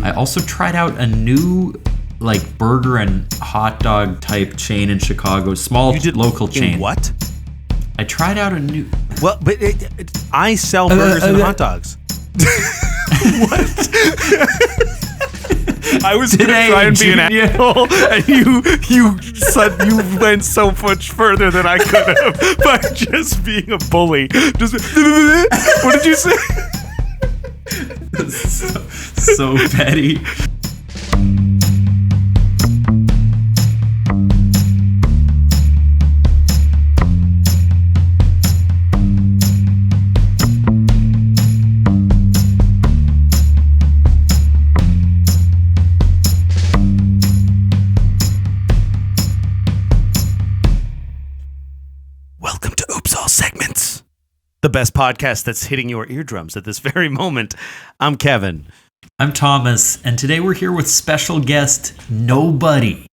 I also tried out a new burger and hot dog type chain in Chicago, small local chain. What? I tried out a new. Well, but I sell burgers and hot dogs. What? I was going to try and be an asshole, and you went so much further than I could have by just being a bully. Just what did you say? so petty. The best podcast that's hitting your eardrums at this very moment. I'm Kevin. I'm Thomas, and today we're here with special guest Nobody.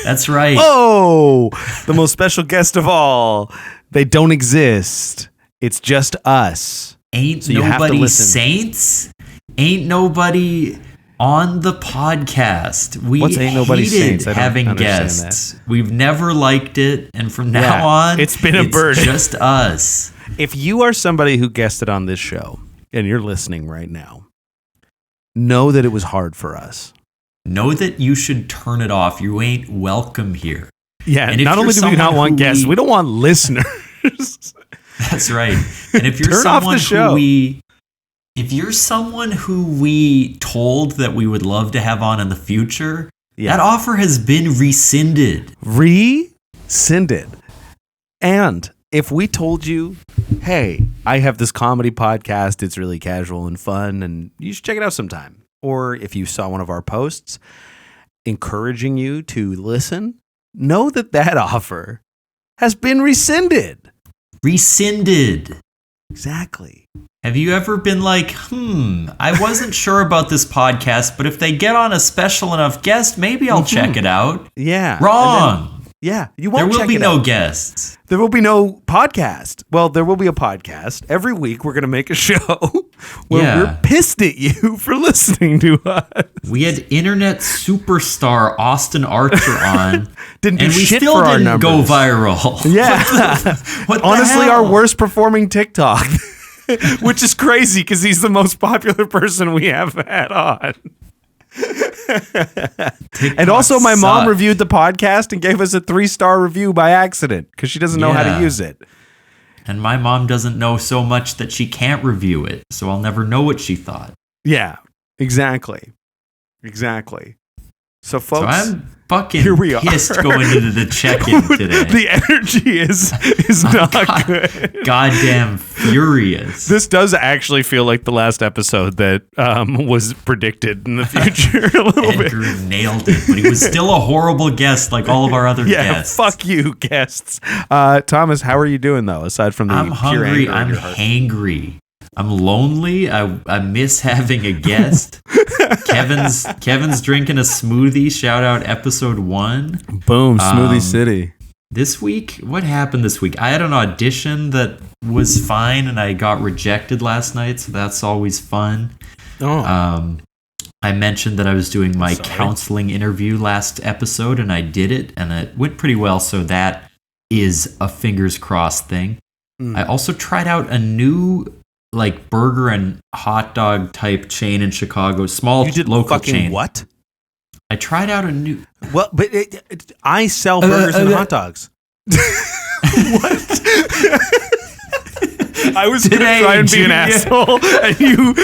That's right. Oh, the most special guest of all. They don't exist. It's just us. Ain't so nobody saints? Ain't nobody on the podcast. We ain't nobody saints? I don't having guests. That. We've never liked it, and from now on, it's been a burden. Just us. If you are somebody who guested on this show and you're listening right now, know that it was hard for us. Know that you should turn it off. You ain't welcome here. Yeah, and not only do we not want guests, we don't want listeners. That's right. And if you're if you're someone who we told that we would love to have on in the future, that offer has been rescinded. Rescinded. And if we told you, hey, I have this comedy podcast, it's really casual and fun, and you should check it out sometime. Or if you saw one of our posts encouraging you to listen, know that that offer has been rescinded. Rescinded. Exactly. Have you ever been like, I wasn't sure about this podcast, but if they get on a special enough guest, maybe I'll check it out. Yeah. Wrong. You won't. There will be no guests. There will be no podcast. Well, there will be a podcast. Every week we're going to make a show where we're pissed at you for listening to us. We had internet superstar Austin Archer on. Didn't do and we shit still for our didn't numbers. Go viral. Yeah. What honestly, our worst performing TikTok, which is crazy because he's the most popular person we have had on. And also my mom reviewed the podcast and gave us a 3-star review by accident because she doesn't know how to use it. And my mom doesn't know so much that she can't review it, so I'll never know what she thought. Yeah, exactly. So folks, I'm fucking here we pissed are. Going into the check-in today. The energy is not good. Goddamn furious. This does actually feel like the last episode that was predicted in the future a little bit. Andrew nailed it, but he was still a horrible guest like all of our other guests. Fuck you, guests. Thomas, how are you doing, though, aside from the I'm pure hungry, anger in I'm your heart? hangry. I'm lonely. I miss having a guest. Kevin's drinking a smoothie. Shout out episode 1. Boom, Smoothie City. This week, what happened this week? I had an audition that was fine, and I got rejected last night, so that's always fun. Oh. I mentioned that I was doing my counseling interview last episode, and I did it, and it went pretty well, so that is a fingers crossed thing. I also tried out a new burger and hot dog type chain in Chicago, small local chain. What? I tried out a new. Well, but I sell burgers and hot dogs. What? I was going to try and be an asshole, and you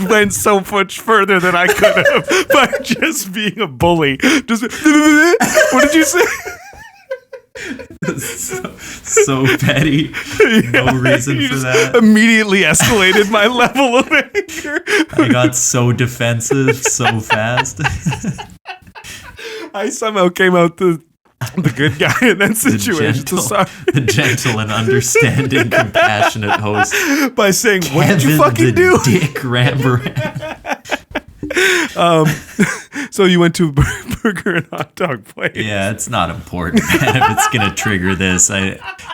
went so much further than I could have by just being a bully. Just what did you say? So petty. No reason for that. Immediately escalated my level of anger. I got so defensive so fast. I somehow came out the good guy in that situation. The gentle and understanding, compassionate host. By saying, what did you fucking do? Dick Rambaran. So you went to a burger and hot dog place. Yeah, it's not important, man. If it's going to trigger this,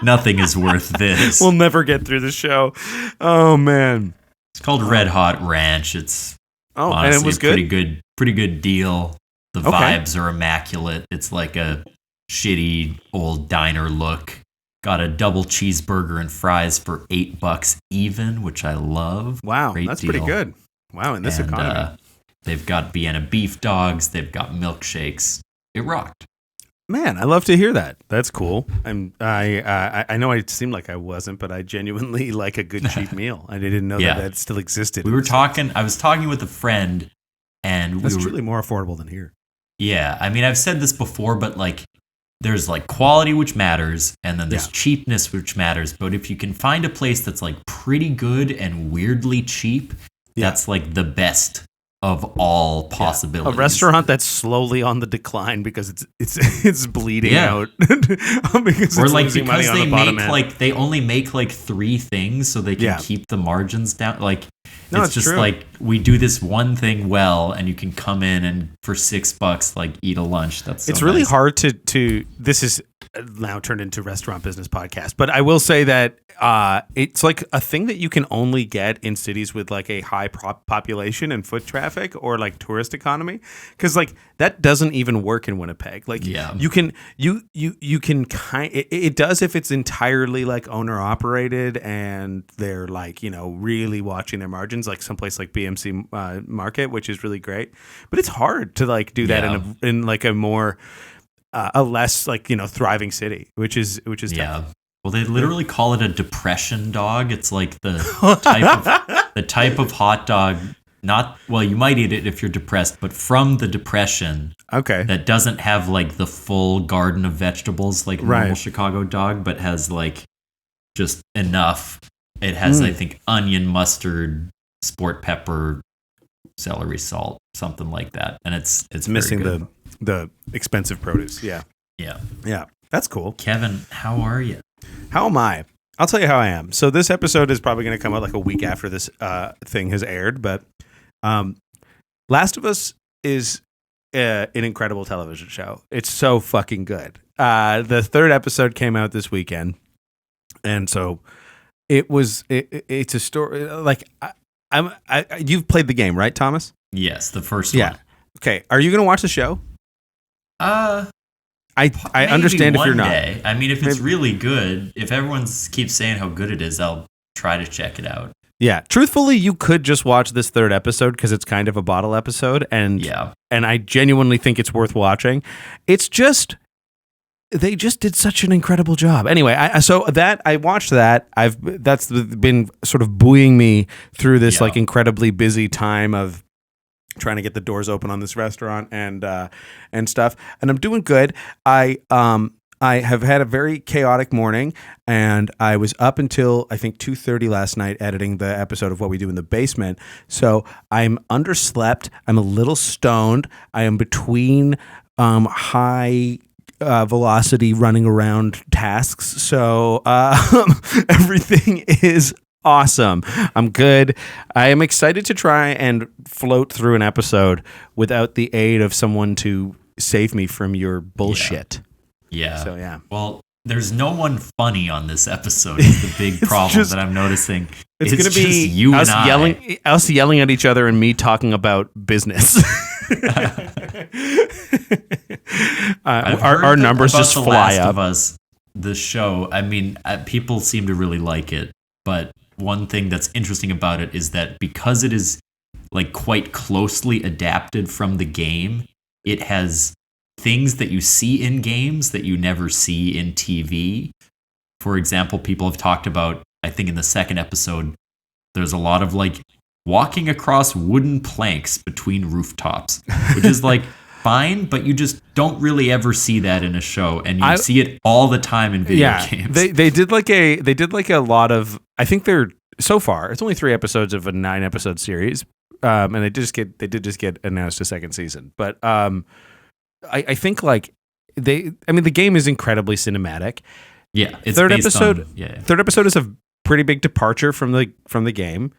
nothing is worth this. We'll never get through the show. Oh, man. It's called Red Hot Ranch. It's Oh, Honestly, and it was good? Pretty good deal. The Okay. vibes are immaculate. It's like a shitty old diner look. Got a double cheeseburger and fries for $8 even, which I love. Wow, Great that's deal. pretty good. Wow, in this economy. They've got Vienna beef dogs. They've got milkshakes. It rocked. Man, I love to hear that. That's cool. I know I seemed like I wasn't, but I genuinely like a good cheap meal. I didn't know that still existed. I was talking with a friend, and that's truly more affordable than here. Yeah, I mean, I've said this before, but like, there's like quality, which matters, and then there's cheapness, which matters. But if you can find a place that's like pretty good and weirdly cheap, that's like the best of all possibilities. A restaurant that's slowly on the decline because it's bleeding out. Because or like because they make like they only make like 3 things so they can keep the margins down. Like it's just true. Like we do this one thing well, and you can come in and for $6 like eat a lunch. That's it's really hard to. This is now turned into restaurant business podcast, but I will say that it's like a thing that you can only get in cities with like a high population and foot traffic or like tourist economy, because like that doesn't even work in Winnipeg. Like you can it does if it's entirely like owner operated and they're like, you know, really watching their margins, like someplace like BMC Market, which is really great, but it's hard to like do that in like a more a less like, you know, thriving city, which is tough. Well, they literally call it a depression dog. It's like the type of hot dog. You might eat it if you're depressed, but from the depression. Okay. That doesn't have like the full garden of vegetables like a normal Chicago dog, but has like just enough. It has, I think, onion, mustard, sport pepper, celery salt, something like that, and it's missing the expensive produce. Yeah. That's cool. Kevin, how are you? How am I? I'll tell you how I am. So this episode is probably going to come out like a week after this thing has aired, but Last of Us is an incredible television show. It's so fucking good. The 3rd episode came out this weekend, and so it's a story like you've played the game, right, Thomas? Yes, the first one. Okay, are you going to watch the show? I understand if you're not. Day. I mean, if it's really good, if everyone keeps saying how good it is, I'll try to check it out. Yeah, truthfully, you could just watch this 3rd episode because it's kind of a bottle episode, and I genuinely think it's worth watching. It's just they just did such an incredible job. Anyway, I watched that. That's been sort of buoying me through this like incredibly busy time of trying to get the doors open on this restaurant and stuff. And I'm doing good. I have had a very chaotic morning, and I was up until I think 2:30 last night editing the episode of What We Do in the Basement. So I'm underslept. I'm a little stoned. I am between high velocity running around tasks. So everything is awesome. I'm good. I am excited to try and float through an episode without the aid of someone to save me from your bullshit. Yeah. So, yeah. Well, there's no one funny on this episode. Is the big problem that I'm noticing. It's going to be you us and I. us yelling at each other and me talking about business. Our numbers just fly up. Of Us, the show. I mean, people seem to really like it, but one thing that's interesting about it is that because it is like quite closely adapted from the game, it has things that you see in games that you never see in TV. For example, people have talked about, I think in the 2nd episode, there's a lot of like walking across wooden planks between rooftops, which is like fine, but you just don't really ever see that in a show, and you see it all the time in video games. They did like a lot of, I think they're so far it's only 3 episodes of a 9-episode series, and they did just get announced a 2nd season, but I think like the game is incredibly cinematic. Yeah, it's 3rd episode. Third episode is a pretty big departure from the game.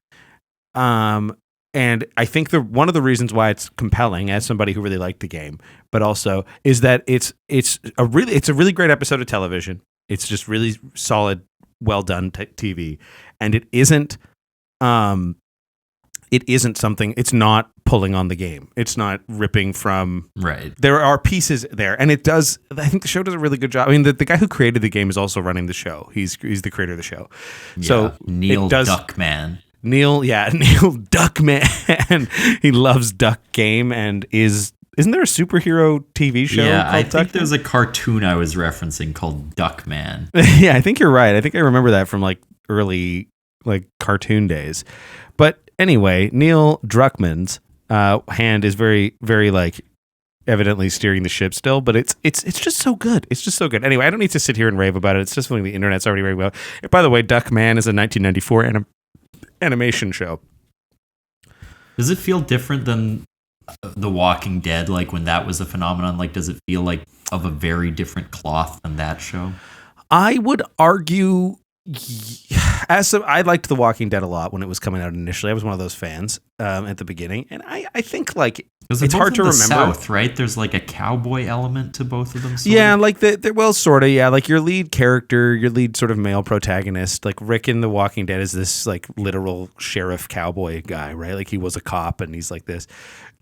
And I think one of the reasons why it's compelling, as somebody who really liked the game, but also is that it's a really great episode of television. It's just really solid, well done TV, and it isn't something. It's not pulling on the game. It's not ripping from. Right. There are pieces there, and it does. I think the show does a really good job. I mean, the guy who created the game is also running the show. He's the creator of the show. Yeah, So Neil Duckman. Neil Duckman. He loves Duck Game and isn't there a superhero TV show? Yeah, called I think Duckman? there's a cartoon I was referencing called Duckman. Yeah, I think you're right. I think I remember that from like early like cartoon days. But anyway, Neil Druckmann's hand is very, very like evidently steering the ship still, but it's just so good. It's just so good. Anyway, I don't need to sit here and rave about it. It's just something the internet's already raving about. By the way, Duckman is a 1994 animation show. Does it feel different than The Walking Dead? Like when that was a phenomenon, like does it feel like of a very different cloth than that show? I would argue, I liked The Walking Dead a lot when it was coming out initially. I was one of those fans at the beginning, and I think like it's hard to remember. South, right? There's like a cowboy element to both of them. Yeah, like well, sort of. Yeah, like your lead character, your lead sort of male protagonist, like Rick in The Walking Dead, is this like literal sheriff cowboy guy, right? Like he was a cop, and he's like this.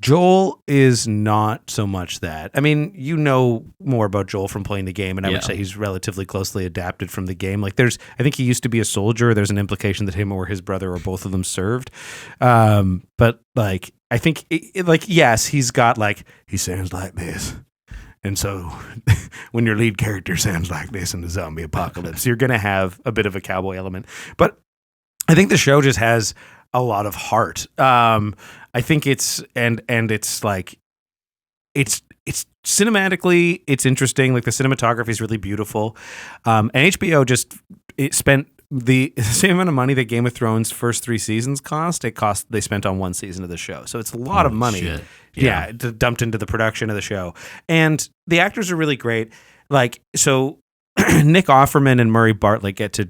Joel is not so much that. I mean, you know more about Joel from playing the game, and I would say he's relatively closely adapted from the game. Like I think he used to be a soldier. There's an implication that him or his brother or both of them served. But like, I think yes, he's got like, he sounds like this. And so when your lead character sounds like this in the zombie apocalypse, you're going to have a bit of a cowboy element. But I think the show just has a lot of heart. I think it's and it's like it's cinematically it's interesting. Like the cinematography is really beautiful. And HBO just spent the same amount of money that Game of Thrones first 3 seasons cost. They spent on 1 season of the show. So it's a lot of money. Shit. Yeah, dumped into the production of the show. And the actors are really great. Like so Nick Offerman and Murray Bartlett get to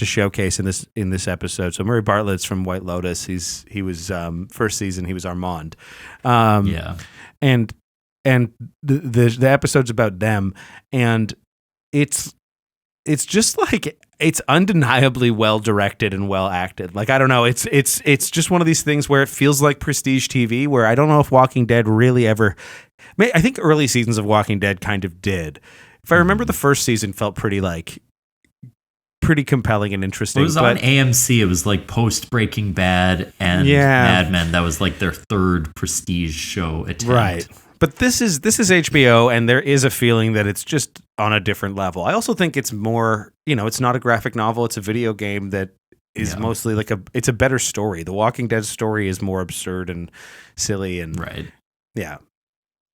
showcase in this episode. So Murray Bartlett's from White Lotus. He was first season he was Armand. And the episode's about them, and it's just like it's undeniably well directed and well acted. Like I don't know, it's just one of these things where it feels like prestige TV. Where I don't know if Walking Dead really ever. I think early seasons of Walking Dead kind of did. If I remember, the first season felt pretty compelling and interesting. It was on AMC. It was like post Breaking Bad and Mad Men. That was like their third prestige show attempt. Right. But this is HBO, and there is a feeling that it's just on a different level. I also think it's more, it's not a graphic novel. It's a video game that is mostly like it's a better story. The Walking Dead story is more absurd and silly and right. Yeah.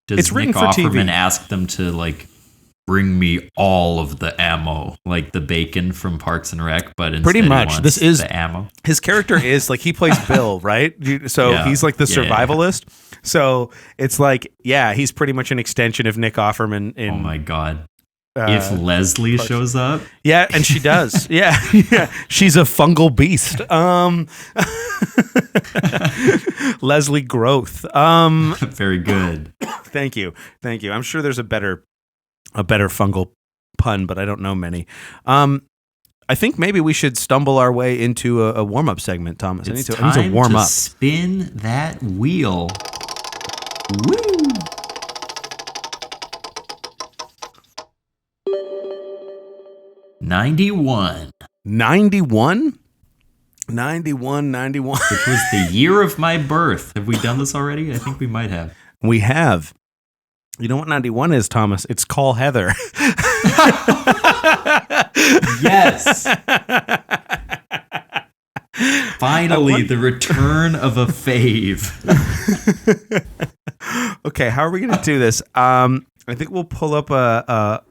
Does it's written Nick for Offerman TV. ask them to like bring me all of the ammo, like the bacon from Parks and Rec, but instead pretty much this is the ammo. His character is like he plays Bill, right? So he's like the survivalist. So it's like, he's pretty much an extension of Nick Offerman. Oh my god! If Leslie shows up, and she does, yeah, she's a fungal beast. Leslie Growth. Very good. Thank you. I'm sure there's a better fungal pun, but I don't know many. I think maybe we should stumble our way into a warm-up segment, Thomas. I need to warm up. Spin that wheel. Woo! $91. 91? 91. Which was the year of my birth. Have we done this already? I think we might have. We have. You know what 91 is, Thomas? It's Call Heather. Yes. Finally, the return of a fave. Okay, how are we going to do this? I think we'll pull up a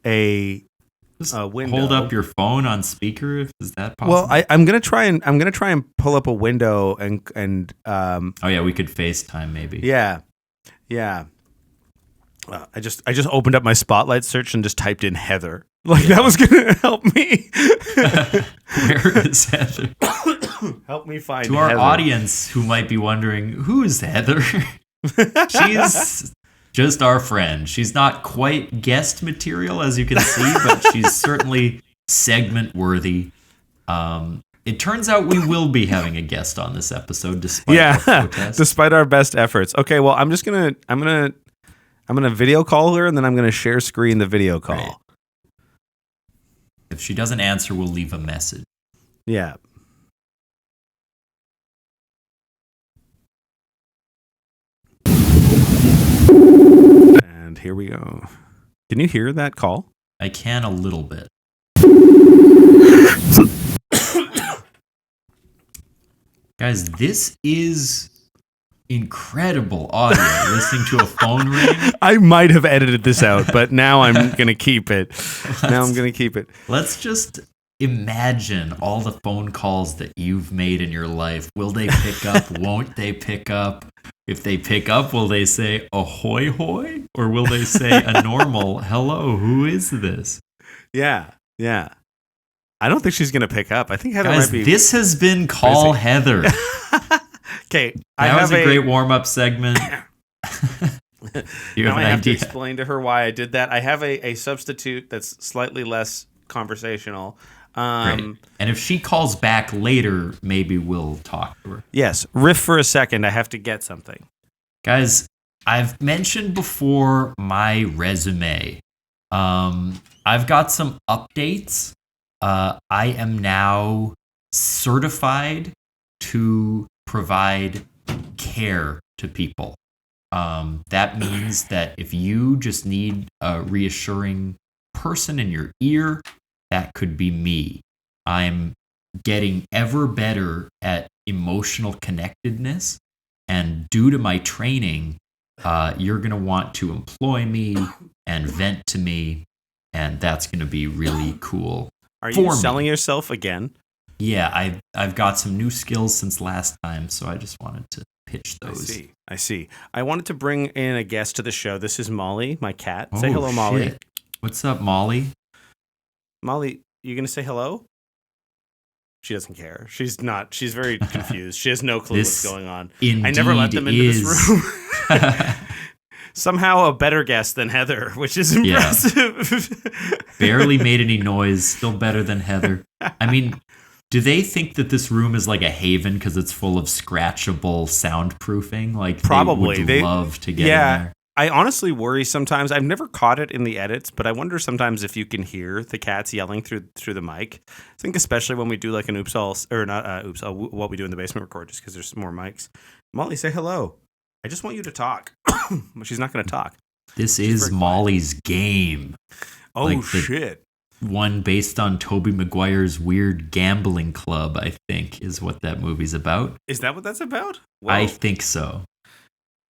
window. Hold up your phone on speaker. Is that possible? Well, I'm gonna try and pull up a window and. Oh yeah, we could FaceTime maybe. Yeah. I just opened up my Spotlight search and just typed in Heather. That was gonna help me. Where is Heather? Help me find to Heather. Our audience who might be wondering, who is Heather? She's just our friend. She's not quite guest material, as you can see, but she's certainly segment worthy. it turns out we will be having a guest on this episode, despite our protests. Despite our best efforts. Okay, well, I'm gonna video call her, and then I'm gonna share screen the video call. Right. If she doesn't answer, we'll leave a message. Yeah. And here we go. Can you hear that call? I can a little bit. Guys, this is incredible audio. Listening to a phone ring. I might have edited this out, but now I'm going to keep it. Let's just imagine all the phone calls that you've made in your life. Will they pick up? Won't they pick up? If they pick up, will they say ahoy hoy? Or will they say a normal hello, who is this? Yeah. I don't think she's going to pick up. I think Heather Guys, might be... this has been Call Heather. Okay. That was a great warm-up segment. You have an I have idea. to explain to her why I did that. I have a substitute that's slightly less conversational. Great. And if she calls back later, maybe we'll talk to her. Yes. Riff for a second. I have to get something. Guys, I've mentioned before my resume. I've got some updates. I am now certified to provide care to people. That means that if you just need a reassuring person in your ear, that could be me. I'm getting ever better at emotional connectedness, and due to my training, you're going to want to employ me and vent to me, and that's going to be really cool. Are you selling yourself again? Yeah, I've got some new skills since last time, so I just wanted to pitch those. I see. I wanted to bring in a guest to the show. This is Molly, my cat. Say hello, Molly. Shit. What's up, Molly? Molly, you going to say hello? She doesn't care. She's not. She's very confused. She has no clue what's going on. I never let them into this room. Somehow a better guest than Heather, which is impressive. Yeah. Barely made any noise. Still better than Heather. I mean, do they think that this room is like a haven because it's full of scratchable soundproofing? Like, probably they would love to get in there. I honestly worry sometimes. I've never caught it in the edits, but I wonder sometimes if you can hear the cats yelling through the mic. I think especially when we do like an what we do in the basement record, just because there's more mics. Molly, say hello. I just want you to talk. But she's not going to talk. This is Molly's Game. Oh, like shit. One based on Tobey Maguire's weird gambling club, I think, is what that movie's about. Is that what that's about? Whoa. I think so.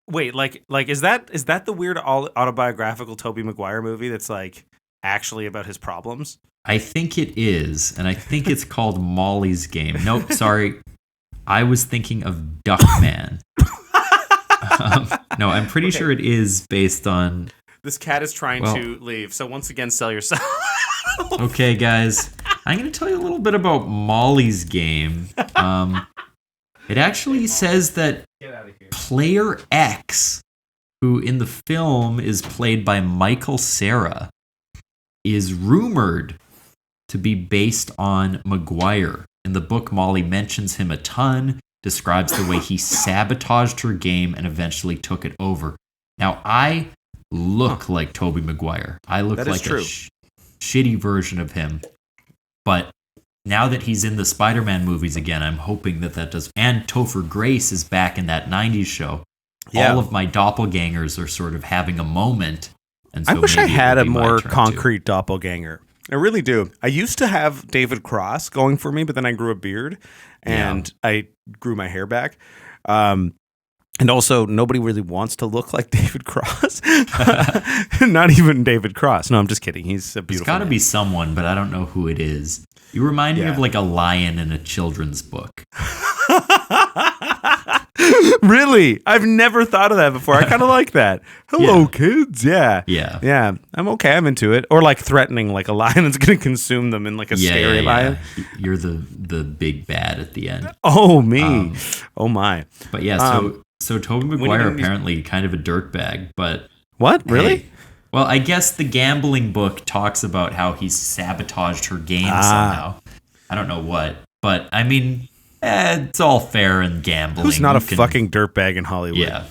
Wait, like is that the weird autobiographical Tobey Maguire movie that's like actually about his problems? I think it is, and I think it's called Molly's Game. Nope, sorry. I was thinking of Duckman. No, I'm pretty sure it is based on... This cat is trying to leave, so once again, sell yourself. Okay, guys. I'm going to tell you a little bit about Molly's Game. It actually says that Player X, who in the film is played by Michael Cera, is rumored to be based on Maguire. In the book, Molly mentions him a ton, describes the way he sabotaged her game and eventually took it over. Now, I look like Tobey Maguire. I look like a shitty version of him. But now that he's in the Spider-Man movies again, I'm hoping that does. And Topher Grace is back in that 90s show. Yeah. All of my doppelgangers are sort of having a moment. And so I wish I had a more concrete doppelganger. I really do. I used to have David Cross going for me, but then I grew a beard and I grew my hair back. And also, nobody really wants to look like David Cross. Not even David Cross. No, I'm just kidding. He's a beautiful It's got to be someone, but I don't know who it is. You remind me of like a lion in a children's book. Really? I've never thought of that before. I kind of like that. Hello, kids. Yeah. I'm okay. I'm into it. Or like threatening like a lion that's going to consume them in like a scary lion. You're the big bad at the end. Oh, me. Oh, my. But yeah, so Tobey Maguire apparently kind of a dirtbag, but... What? Really? Hey, well, I guess the gambling book talks about how he sabotaged her game somehow. I don't know what. But I mean, it's all fair in gambling. Who's not fucking dirtbag in Hollywood? Yeah.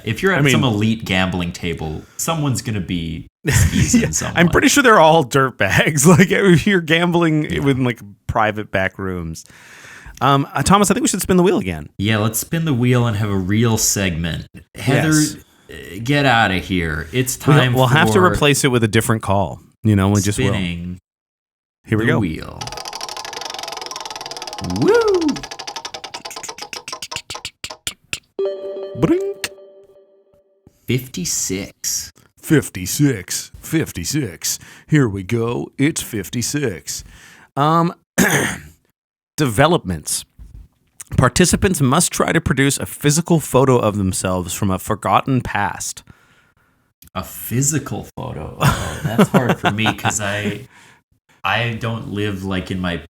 If you're at some elite gambling table, someone's going to be skeezing someone. I'm pretty sure they're all dirtbags. Like, if you're gambling with like private back rooms. Thomas, I think we should spin the wheel again. Yeah, let's spin the wheel and have a real segment. Heather, get out of here. It's time we'll have to replace it with a different call. You know, we just will. Spinning Here we go. Wheel. Woo! Brink. 56. 56. Here we go. It's 56. Developments. Participants must try to produce a physical photo of themselves from a forgotten past. A physical photo? Oh, that's hard for me because I don't live like in my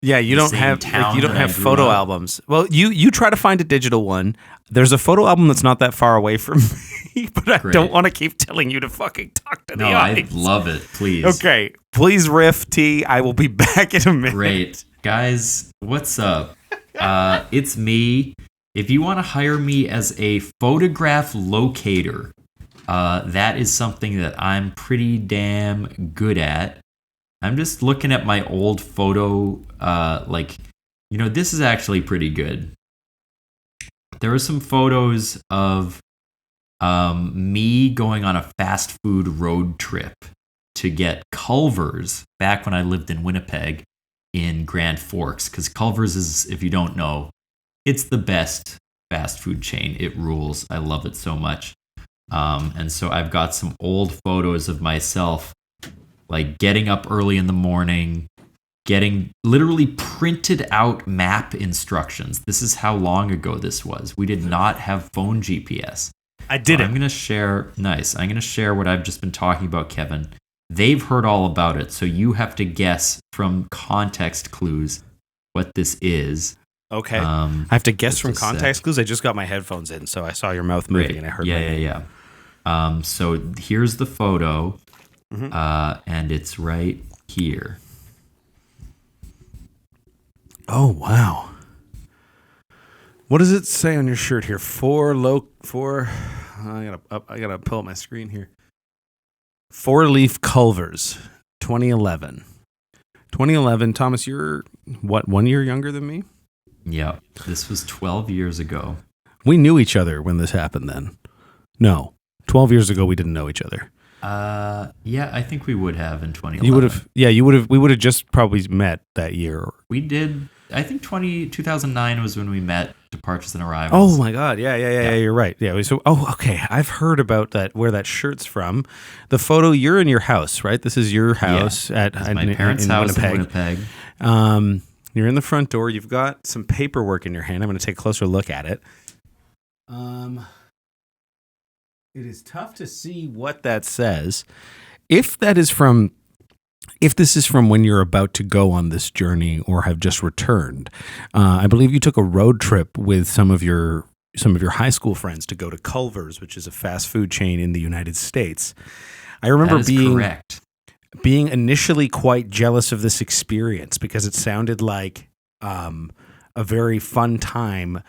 you don't have photo albums. Well, you try to find a digital one. There's a photo album that's not that far away from me, but I don't want to keep telling you to fucking talk to the audience. I love it. Please. Okay, please riff, T. I will be back in a minute. Great. Guys, what's up? It's me. If you want to hire me as a photograph locator, that is something that I'm pretty damn good at. I'm just looking at my old photo, this is actually pretty good. There are some photos of me going on a fast food road trip to get Culver's back when I lived in Winnipeg in Grand Forks, because Culver's is, if you don't know, it's the best fast food chain. It rules. I love it so much. And so I've got some old photos of myself, like getting up early in the morning, getting literally printed out map instructions. This is how long ago this was. We did not have phone GPS. I did it. I'm going to share. Nice. I'm going to share what I've just been talking about, Kevin. They've heard all about it, so you have to guess from context clues what this is. Okay. I have to guess from context clues. I just got my headphones in, so I saw your mouth moving and I heard. Yeah. So here's the photo, and it's right here. Oh wow! What does it say on your shirt here? I gotta pull up my screen here. 4-leaf Culver's, 2011. 2011. Thomas, you're what? 1 year younger than me? Yeah. This was 12 years ago. We knew each other when this happened. Then, no, 12 years ago we didn't know each other. Yeah, I think we would have in 2011. You would have. Yeah, you would have. We would have just probably met that year. We did. I think 2009 was when we met Departures and Arrivals. Oh my God. Yeah, you're right. Yeah. So, okay. I've heard about that, where that shirt's from. The photo, you're in your house, right? This is your house my parents' house in Winnipeg. You're in the front door. You've got some paperwork in your hand. I'm going to take a closer look at it. It is tough to see what that says. If this is from when you're about to go on this journey or have just returned, I believe you took a road trip with some of your high school friends to go to Culver's, which is a fast food chain in the United States. I remember being initially quite jealous of this experience because it sounded like a very fun time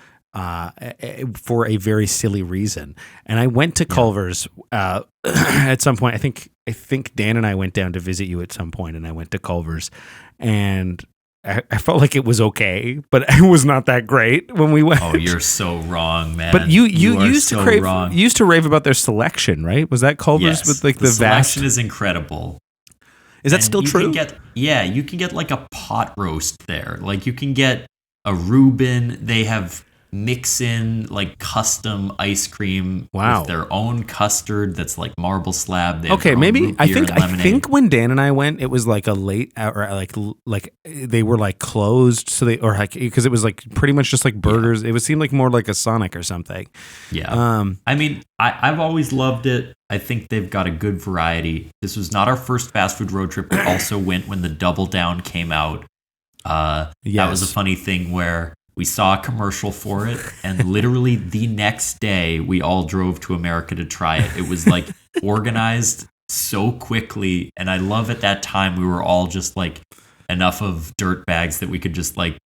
for a very silly reason. And I went to Culver's at some point. I think Dan and I went down to visit you at some point, and I went to Culver's, and I felt like it was okay, but it was not that great when we went. Oh, you're so wrong, man. But you used to rave about their selection, right? Was that Culver's with like the selection is incredible. Is that still true? You can get like a pot roast there. Like you can get a Reuben. They have mix in like custom ice cream with their own custard that's like marble slab. Okay, maybe I think when Dan and I went, it was like a late hour, like they were like closed, so they because it was like pretty much just like burgers. It would seem like more like a Sonic or something. Yeah. I mean, I've always loved it. I think they've got a good variety. This was not our first fast food road trip. We also went when the Double Down came out. That was a funny thing where we saw a commercial for it, and literally the next day, we all drove to America to try it. It was like organized so quickly, and I love at that time we were all just like enough of dirt bags that we could just like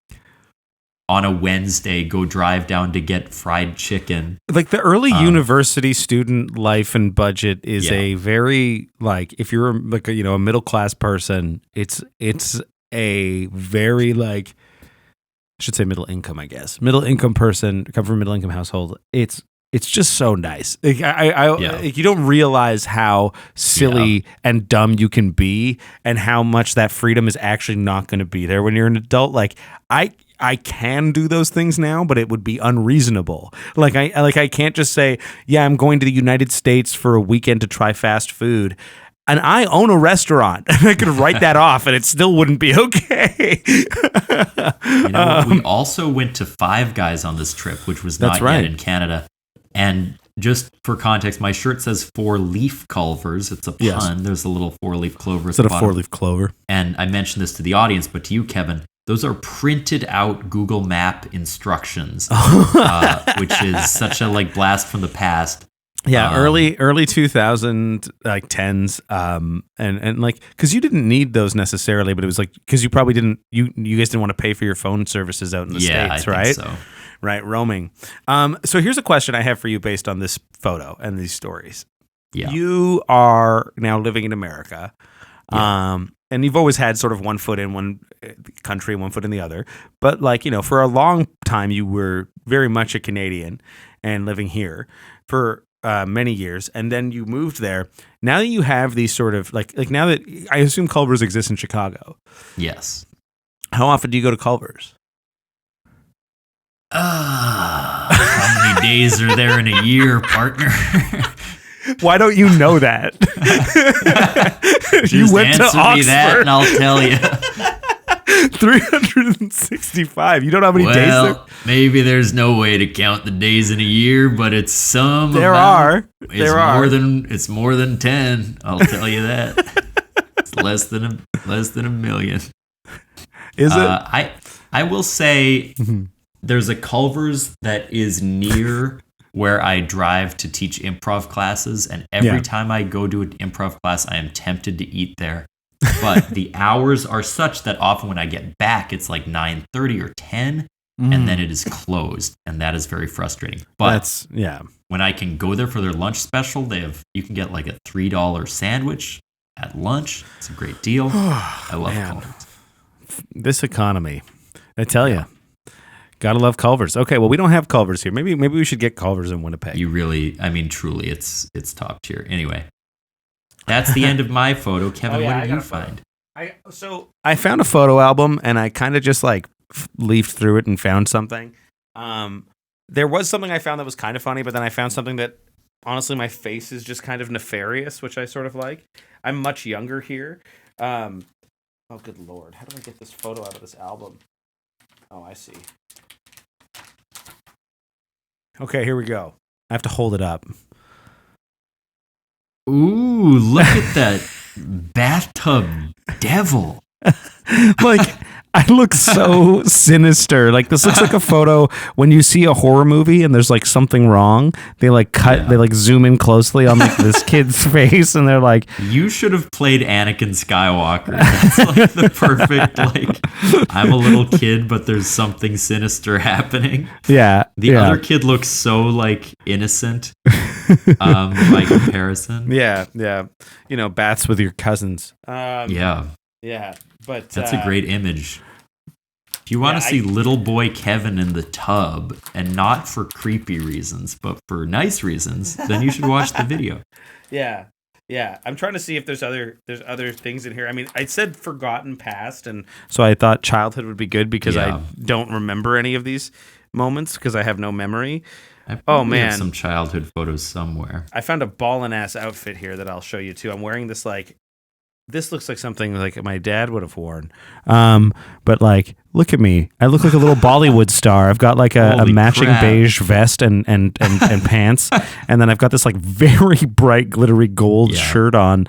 on a Wednesday go drive down to get fried chicken. Like the early university student life and budget is a very like if you're like a, a middle class person, it's a very like I should say middle income, I guess. Middle income person, come from a middle income household. It's just so nice. Like, like, you don't realize how silly and dumb you can be, and how much that freedom is actually not going to be there when you're an adult. Like I can do those things now, but it would be unreasonable. Like I can't just say, yeah, I'm going to the United States for a weekend to try fast food. And I own a restaurant. I could write that off and it still wouldn't be okay. We also went to Five Guys on this trip, which was not yet in Canada. And just for context, my shirt says 4-leaf Culvers. It's a pun. Yes. There's a little 4-leaf clover. Is it a 4-leaf clover? And I mentioned this to the audience, but to you, Kevin, those are printed out Google Map instructions, which is such a like blast from the past. Yeah, early 2000 like tens, and like because you didn't need those necessarily, but it was like because you probably didn't you guys didn't want to pay for your phone services out in the States, right? Think so. Right, roaming. So here's a question I have for you based on this photo and these stories. Yeah. You are now living in America, and you've always had sort of one foot in one country and one foot in the other. But like, for a long time, you were very much a Canadian and living here for many years. And then you moved there. Now that you have these sort of like now that I assume Culver's exists in Chicago. Yes. How often do you go to Culver's? How many days are there in a year, partner? Why don't you know that? You went to Oxford. Me that and I'll tell you. 365. You don't know how many days there? Maybe there's no way to count the days in a year, but it's some. There are. It's more than 10. I'll tell you that. It's less than a million. Is it? I will say there's a Culver's that is near where I drive to teach improv classes, and every time I go to an improv class, I am tempted to eat there. But the hours are such that often when I get back, it's like 9:30 or 10, and then it is closed, and that is very frustrating. But when I can go there for their lunch special, you can get like a $3 sandwich at lunch. It's a great deal. I love Culver's. This economy, I tell you. Gotta love Culver's. Okay, well, we don't have Culver's here. Maybe we should get Culver's in Winnipeg. Truly, it's top tier. Anyway, that's the end of my photo. Kevin, what did you find? I found a photo album, and I kind of just like leafed through it and found something. There was something I found that was kind of funny, but then I found something that, honestly, my face is just kind of nefarious, which I sort of like. I'm much younger here. Oh, good Lord. How do I get this photo out of this album? Oh, I see. Okay, here we go. I have to hold it up. Ooh, look at that bathtub devil. Like, I look so sinister. Like, this looks like a photo when you see a horror movie and there's like something wrong. They like cut, they like zoom in closely on like this kid's face, and they're like, "You should have played Anakin Skywalker." That's like the perfect I'm a little kid, but there's something sinister happening. Yeah. The other kid looks so like innocent. By comparison. Yeah. Bats with your cousins. Yeah, but that's a great image. If you want to see little boy Kevin in the tub, and not for creepy reasons, but for nice reasons, then you should watch the video. Yeah. I'm trying to see if there's other things in here. I mean, I said forgotten past, and so I thought childhood would be good because I don't remember any of these moments because I have no memory. I have some childhood photos somewhere. I found a ballin' ass outfit here that I'll show you too. I'm wearing this this looks like something like my dad would have worn. But like, look at me. I look like a little Bollywood star. I've got like a matching beige vest and pants. And then I've got this like very bright glittery gold shirt on.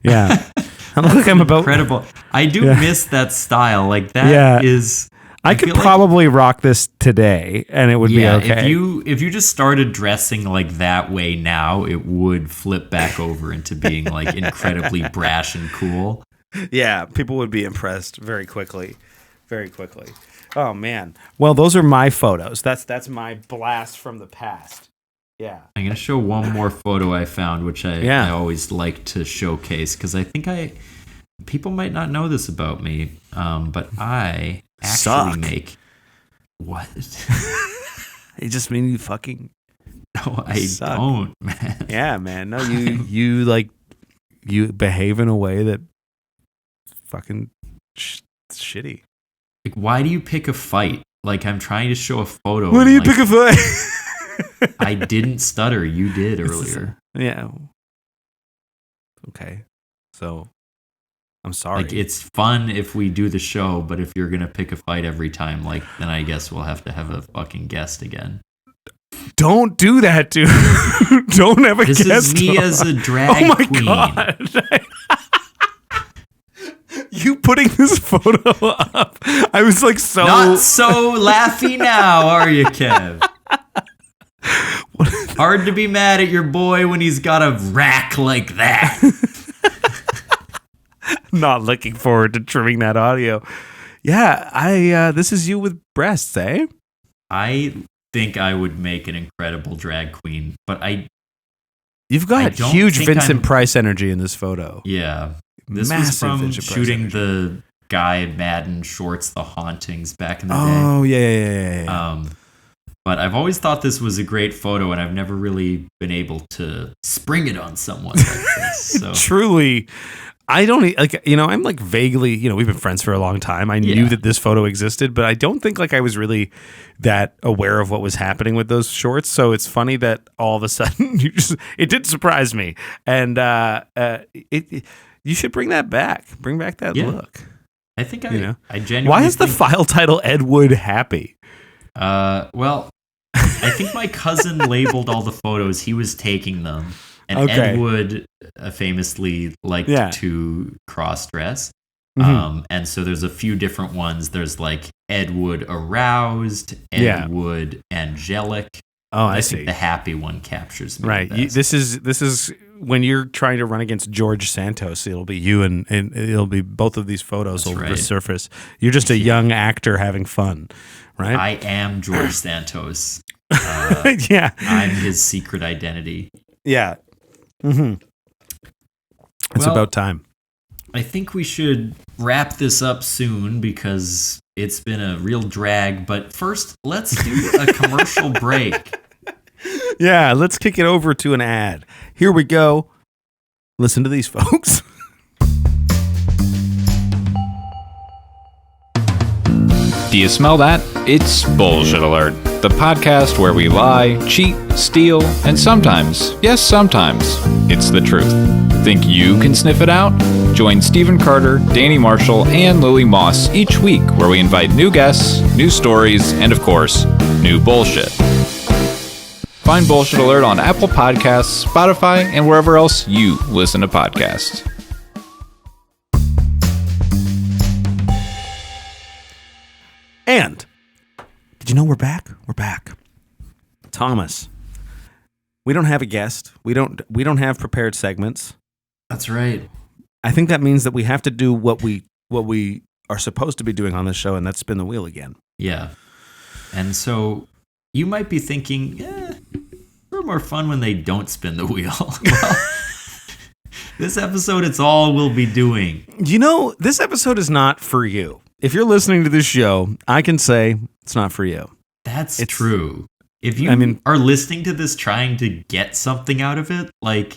Yeah. I look like I'm about incredible. I do miss that style. Like that is I could probably rock this today and it would be okay. If you just started dressing like that way now, it would flip back over into being like incredibly brash and cool. Yeah, people would be impressed very quickly. Very quickly. Oh man. Well, those are my photos. That's my blast from the past. Yeah. I'm gonna show one more photo I found, which I always like to showcase because I think people might not know this about me, but I actually make what? It just means you fucking. No, I don't, man. Yeah, man. No, you behave in a way that fucking shitty. Like, why do you pick a fight? Like, I'm trying to show a photo. Why do you pick a fight? I didn't stutter. You did earlier. Yeah. Okay. So, I'm sorry. Like, it's fun if we do the show, but if you're gonna pick a fight every time, like, then I guess we'll have to have a fucking guest again. Don't do that, dude. Don't have a guest. This is me as a drag queen. God. You putting this photo up. I was like so... Not so laughy now, are you, Kev? Hard to be mad at your boy when he's got a rack like that. Not looking forward to trimming that audio. Yeah, this is you with breasts, eh? I think I would make an incredible drag queen, but You've got huge Vincent Price energy in this photo. Yeah. This Massive was from shooting the guy Madden shorts, The Hauntings, back in the day. Oh, yeah. But I've always thought this was a great photo, and I've never really been able to spring it on someone like this. So. Truly, I don't like. I'm like vaguely. We've been friends for a long time. I knew that this photo existed, but I don't think like I was really that aware of what was happening with those shorts. So it's funny that all of a sudden it did surprise me, and you should bring that back. Bring back that look. I think I genuinely. Why is the file title Ed Wood happy? Well, I think my cousin labeled all the photos. He was taking them. And Ed Wood famously liked to cross-dress. Mm-hmm. And so there's a few different ones. There's like Ed Wood aroused, Ed Wood angelic. Oh, I see. The happy one captures me. Right. This is when you're trying to run against George Santos. It'll be you and it'll be both of these photos will resurface. You're just a young actor having fun, right? I am George Santos. Yeah. I'm his secret identity. Yeah. Mm-hmm. It's about time. I think we should wrap this up soon because it's been a real drag. But first, let's do a commercial break. Yeah, let's kick it over to an ad. Here we go. Listen to these folks. Do you smell that? It's Bullshit Alert, the podcast where we lie, cheat, steal, and sometimes, yes, sometimes, it's the truth. Think you can sniff it out? Join Stephen Carter, Danny Marshall, and Lily Moss each week where we invite new guests, new stories, and of course, new bullshit. Find Bullshit Alert on Apple Podcasts, Spotify, and wherever else you listen to podcasts. And did you know we're back? We're back. Thomas, we don't have a guest. We don't have prepared segments. That's right. I think that means that we have to do what we are supposed to be doing on this show, and that's spin the wheel again. Yeah. And so you might be thinking, we're more fun when they don't spin the wheel. Well, this episode, it's all we'll be doing. This episode is not for you. If you're listening to this show, I can say it's not for you. It's true. If you are listening to this trying to get something out of it, like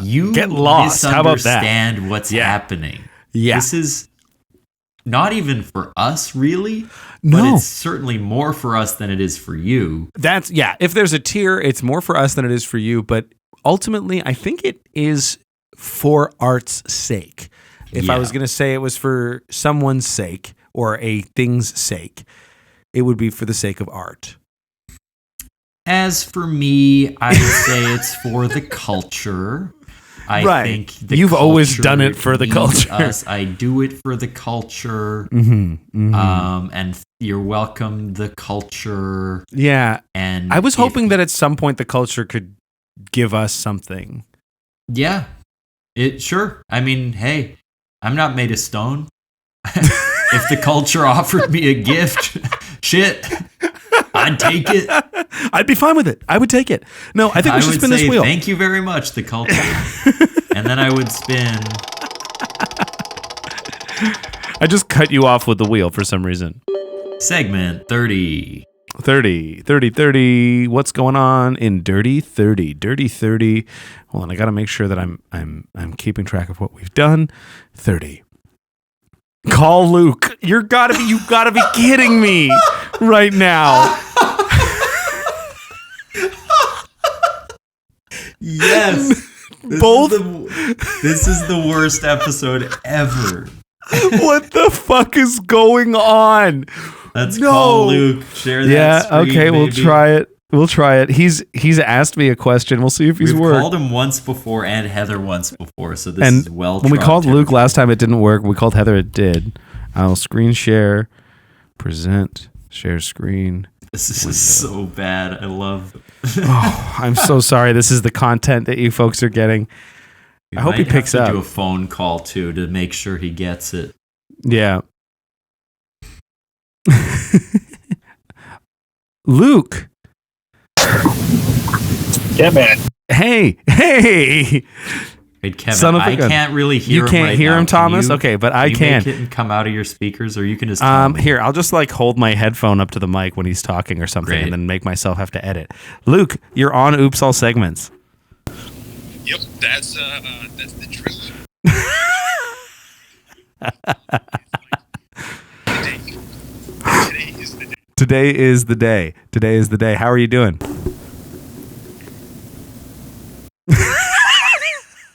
you get lost. How about that? Misunderstand what's happening. Yeah. This is not even for us, really. No. But it's certainly more for us than it is for you. If there's a tier, it's more for us than it is for you. But ultimately, I think it is for art's sake. If I was going to say it was for someone's sake or a thing's sake, it would be for the sake of art. As for me, I would say it's for the culture. I think you've always done it for the culture. I do it for the culture. Mm-hmm, mm-hmm. And you're welcome, the culture. Yeah. And I was hoping that at some point the culture could give us something. Yeah. Sure. I mean, hey, I'm not made of stone. if the culture offered me a gift, shit, I'd take it. I'd be fine with it. I would take it. No, I think we should spin this wheel. Thank you very much, the culture. And then I would spin. I just cut you off with the wheel for some reason. Segment 30. 30. What's going on in Dirty 30? Dirty 30. Hold on, I got to make sure that I'm keeping track of what we've done. 30. Call Luke. You gotta be kidding me right now. Yes. This is the worst episode ever. What the fuck is going on? Let's call Luke. Share that screen, okay, baby. We'll try it. He's asked me a question. We'll see if he's worked. We've called him once before and Heather once before, so this is well. When we called Luke last time, it didn't work. When we called Heather, it did. I'll screen share, present, share screen. This is so bad. I love. I'm so sorry. This is the content that you folks are getting. I hope he picks up. Do a phone call too to make sure he gets it. Yeah. Luke. Yeah, man. Hey. Wait, Kevin, I can't really hear him. You can't hear him, Thomas? Okay, but I can. Make it and come out of your speakers, or you can just. Here, I'll just hold my headphone up to the mic when he's talking or something, and then make myself have to edit. Luke, you're on Oops All Segments. Yep, that's the truth. Today is the day. How are you doing?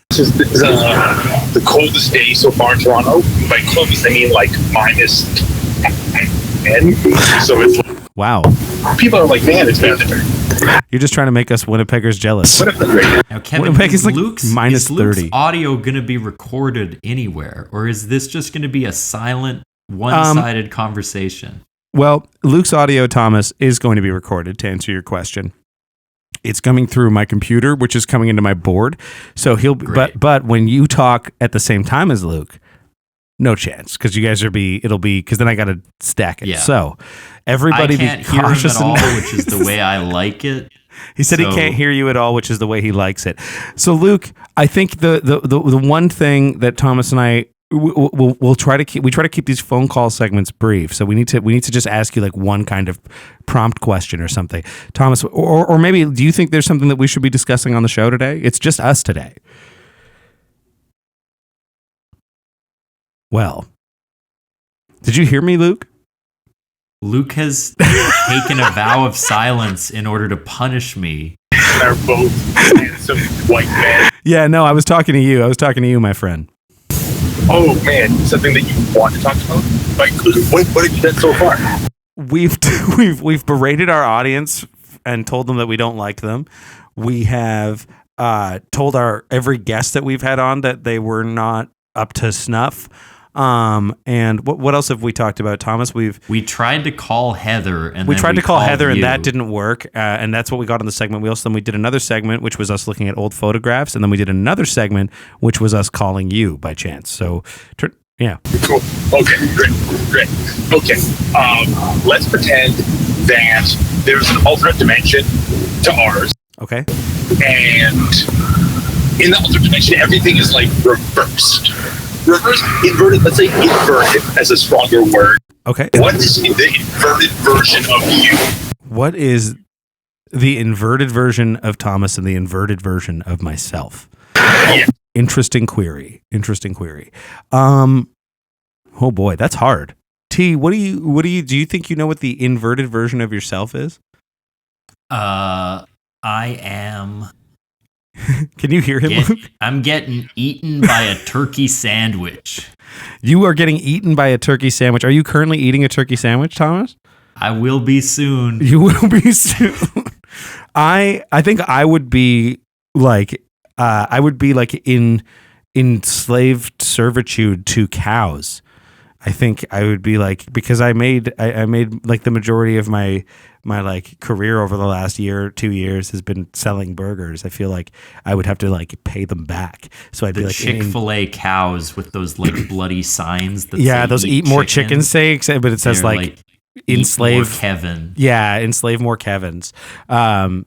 This is the coldest day so far in Toronto. By coldest, I mean minus 10. So it's wow. People are like, man, it's bad there. You're just trying to make us Winnipeggers jealous. Now, Kevin, is Luke's -30. audio going to be recorded anywhere, or is this just going to be a silent, one-sided conversation? Well, Luke's audio, Thomas, is going to be recorded, to answer your question. It's coming through my computer, which is coming into my board. So but when you talk at the same time as Luke, no chance, because you guys because then I got to stack it. Yeah. So everybody be cautious hear him at all, which is the way I like it. He said he can't hear you at all, which is the way he likes it. So Luke, I think the one thing that Thomas and I we'll try to keep these phone call segments brief. So we need to just ask you one kind of prompt question or something, Thomas, or maybe do you think there's something that we should be discussing on the show today? It's just us today. Well, did you hear me, Luke? Luke has taken a vow of silence in order to punish me. They're both handsome white men. Yeah, no, I was talking to you, my friend. Oh man, something that you want to talk about? What have you done so far? We've berated our audience and told them that we don't like them. We have told every guest that we've had on that they were not up to snuff. And what else have we talked about, Thomas? We tried to call Heather, and that didn't work. And that's what we got on the segment. We did another segment, which was us looking at old photographs, and then we did another segment, which was us calling you by chance. So, yeah. Cool. Okay. Great. Okay. Let's pretend that there's an alternate dimension to ours. Okay. And in the alternate dimension, everything is reversed. Reverse, inverted, let's say inverted as a stronger word. Okay. What is the inverted version of you? What is the inverted version of Thomas and the inverted version of myself? Yeah. Interesting query. Oh boy, that's hard. T, do you think you know what the inverted version of yourself is? I am. Can you hear him, Luke? I'm getting eaten by a turkey sandwich. You are getting eaten by a turkey sandwich. Are you currently eating a turkey sandwich, Thomas? I will be soon. You will be soon. I think I would be in enslaved servitude to cows. I think I would be like, because I made like the majority of my like career over the last year, 2 years has been selling burgers. I feel like I would have to like pay them back. So I'd be like Chick-fil-A cows with those like bloody signs that those eat more chicken steaks, but it says like enslave more Kevin. Yeah, enslave more Kevins. Luke,